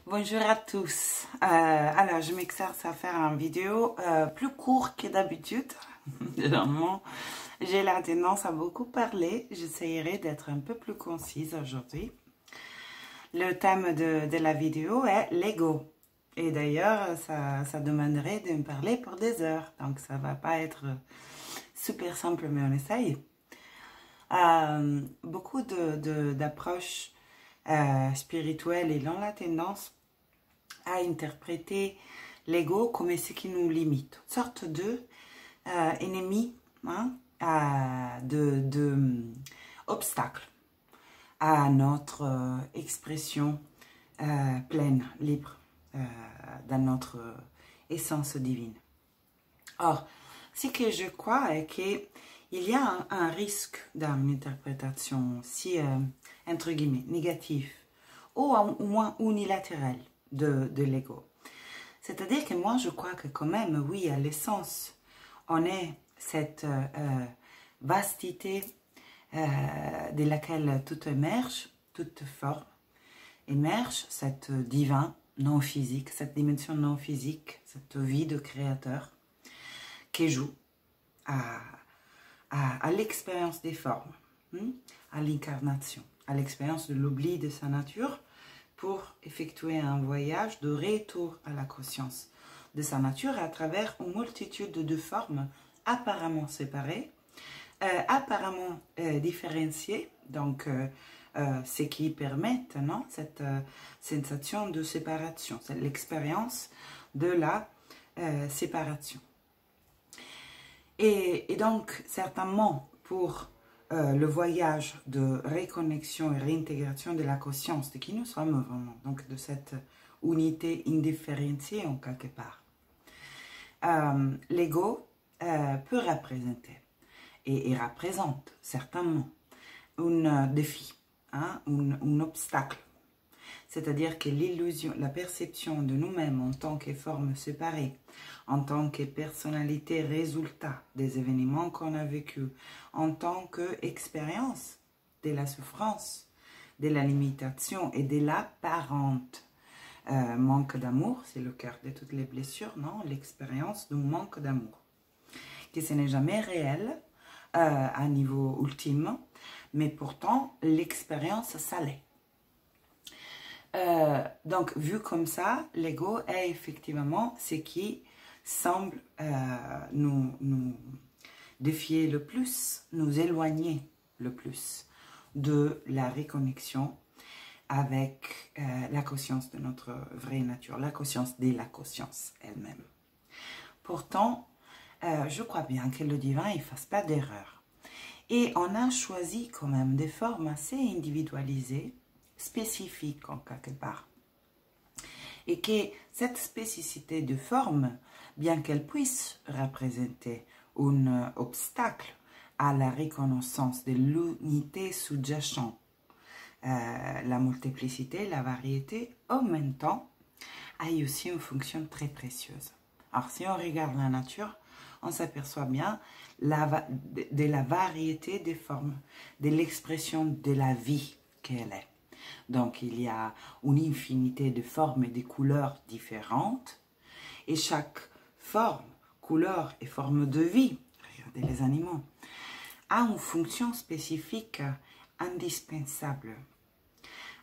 Bonjour à tous. Alors, je m'exerce à faire une vidéo plus courte que d'habitude. Généralement, j'ai la tendance à beaucoup parler. J'essaierai d'être un peu plus concise aujourd'hui. Le thème de la vidéo est l'ego. Et d'ailleurs, ça demanderait de me parler pour des heures. Donc, ça va pas être super simple, mais on essaye. Beaucoup d'approches spirituelles et ont la tendance à interpréter l'ego comme ce qui nous limite, une sorte de ennemi, hein, obstacle à notre expression pleine, libre, dans notre essence divine. Or, ce que je crois est qu'il y a un risque dans une interprétation si, entre guillemets, négative ou au moins unilatérale de l'ego. C'est-à-dire que moi, je crois que quand même, oui, à l'essence, on est cette vastité de laquelle tout émerge, toute forme émerge, cette divin non physique, cette dimension non physique, cette vie de créateur qui joue à l'expérience des formes, à l'incarnation, à l'expérience de l'oubli de sa nature pour effectuer un voyage de retour à la conscience de sa nature à travers une multitude de formes apparemment séparées, apparemment différenciées, donc ce qui permet cette sensation de séparation, c'est l'expérience de la séparation. Et donc, certainement, pour le voyage de reconnexion et réintégration de la conscience de qui nous sommes vraiment, donc de cette unité indifférenciée en quelque part, l'ego peut représenter et représente certainement un défi, un obstacle. C'est-à-dire que l'illusion, la perception de nous-mêmes en tant que forme séparée, en tant que personnalité résultat des événements qu'on a vécus, en tant qu'expérience de la souffrance, de la limitation et de l'apparente manque d'amour, c'est le cœur de toutes les blessures, non? L'expérience d'un manque d'amour, que ce n'est jamais réel à niveau ultime, mais pourtant l'expérience ça l'est. Donc, vu comme ça, l'ego est effectivement ce qui semble nous défier le plus, nous éloigner le plus de la reconnexion avec la conscience de notre vraie nature, la conscience de la conscience elle-même. Pourtant, je crois bien que le divin ne fasse pas d'erreur. Et on a choisi quand même des formes assez individualisées, spécifique en quelque part. Et que cette spécificité de forme, bien qu'elle puisse représenter un obstacle à la reconnaissance de l'unité sous-jacente, la multiplicité, la variété, en même temps, a aussi une fonction très précieuse. Alors, si on regarde la nature, on s'aperçoit bien de la variété des formes, de l'expression de la vie qu'elle est. Donc, il y a une infinité de formes et de couleurs différentes. Et chaque forme, couleur et forme de vie, regardez les animaux, a une fonction spécifique indispensable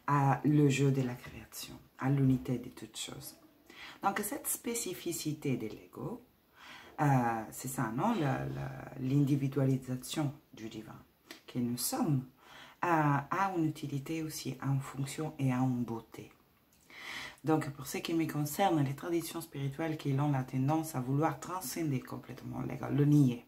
à le jeu de la création, à l'unité de toutes choses. Donc, cette spécificité de l'ego, c'est ça, non? L'individualisation du divin que nous sommes, a une utilité aussi, a une fonction et a une beauté. Donc, pour ce qui me concerne, les traditions spirituelles qui ont la tendance à vouloir transcender complètement l'ego, le nier,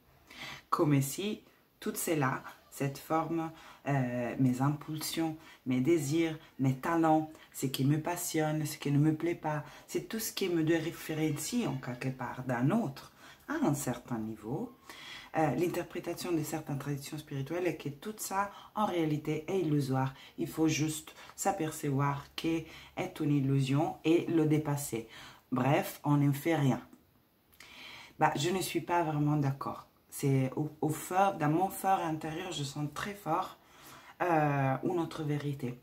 comme si tout cela, cette forme, mes impulsions, mes désirs, mes talents, ce qui me passionne, ce qui ne me plaît pas, c'est tout ce qui me différencie en quelque part d'un autre, à un certain niveau. L'interprétation de certaines traditions spirituelles est que tout ça, en réalité, est illusoire. Il faut juste s'apercevoir qu'est une illusion et le dépasser. Bref, on n'en fait rien. Je ne suis pas vraiment d'accord. C'est dans mon fort intérieur, je sens très fort une autre vérité.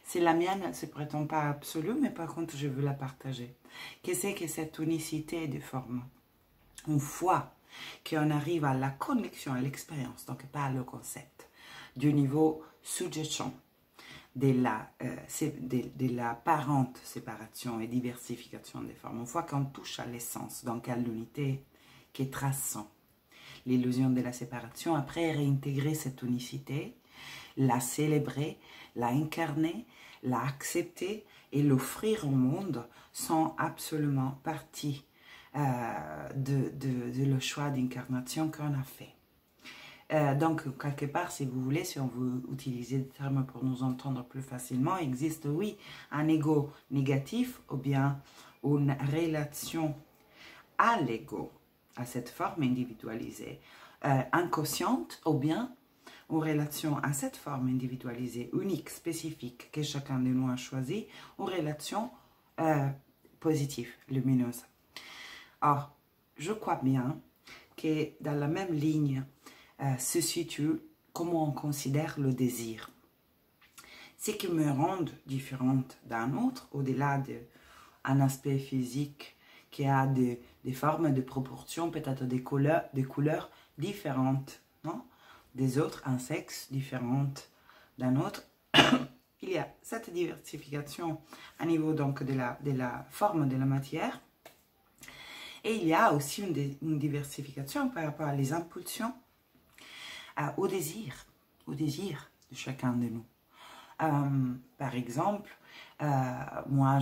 C'est la mienne, elle ne se prétend pas absolue, mais par contre, je veux la partager. Qu'est-ce que cette unicité de forme? Une fois qu'on arrive à la connexion, à l'expérience, donc pas le concept, du niveau suggestion, de la parente séparation et diversification des formes. Une fois qu'on touche à l'essence, donc à l'unité qui traçant l'illusion de la séparation, après réintégrer cette unicité, la célébrer, la incarner, la accepter et l'offrir au monde sont absolument partie de le choix d'incarnation qu'on a fait. Donc, quelque part, si vous voulez, si on veut utiliser des termes pour nous entendre plus facilement, il existe, oui, un ego négatif ou bien une relation à l'ego, à cette forme individualisée, inconsciente ou bien une relation à cette forme individualisée, unique, spécifique, que chacun de nous a choisi, une relation positive, lumineuse. Or, je crois bien que dans la même ligne se situe comment on considère le désir. Ce qui me rend différente d'un autre, au-delà d'un aspect physique qui a des formes, des proportions, peut-être des couleurs différentes, non? Des autres, un sexe différent d'un autre. Il y a cette diversification à niveau donc de la forme de la matière. Et il y a aussi une diversification par rapport à les impulsions, au désir de chacun de nous. Par exemple, moi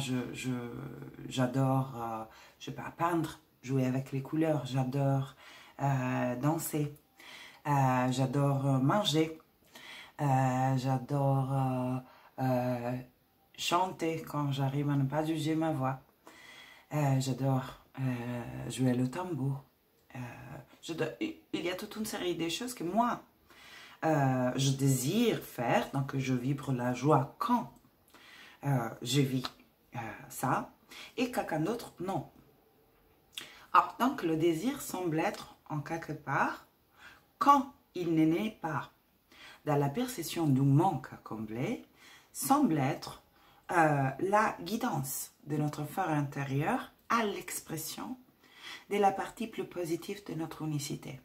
j'adore, je sais pas, peindre, jouer avec les couleurs, j'adore danser, j'adore manger, j'adore chanter quand j'arrive à ne pas juger ma voix, j'adore jouer le tambour. Il y a toute une série de choses que moi, je désire faire, donc je vibre la joie quand je vis ça, et quelqu'un d'autre, non. Alors, donc le désir semble être en quelque part, quand il n'est pas dans la perception du manque à combler, semble être la guidance de notre fort intérieur à l'expression de la partie plus positive de notre unicité.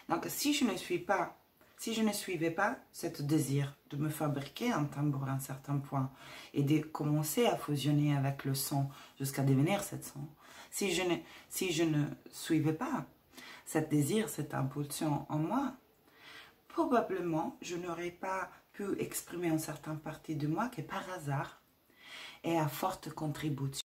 Donc, si je ne suivais pas ce désir de me fabriquer un tambour à un certain point et de commencer à fusionner avec le son jusqu'à devenir cette son, si je ne suivais pas ce désir, cette impulsion en moi, probablement je n'aurais pas pu exprimer une certaine partie de moi qui par hasard est à forte contribution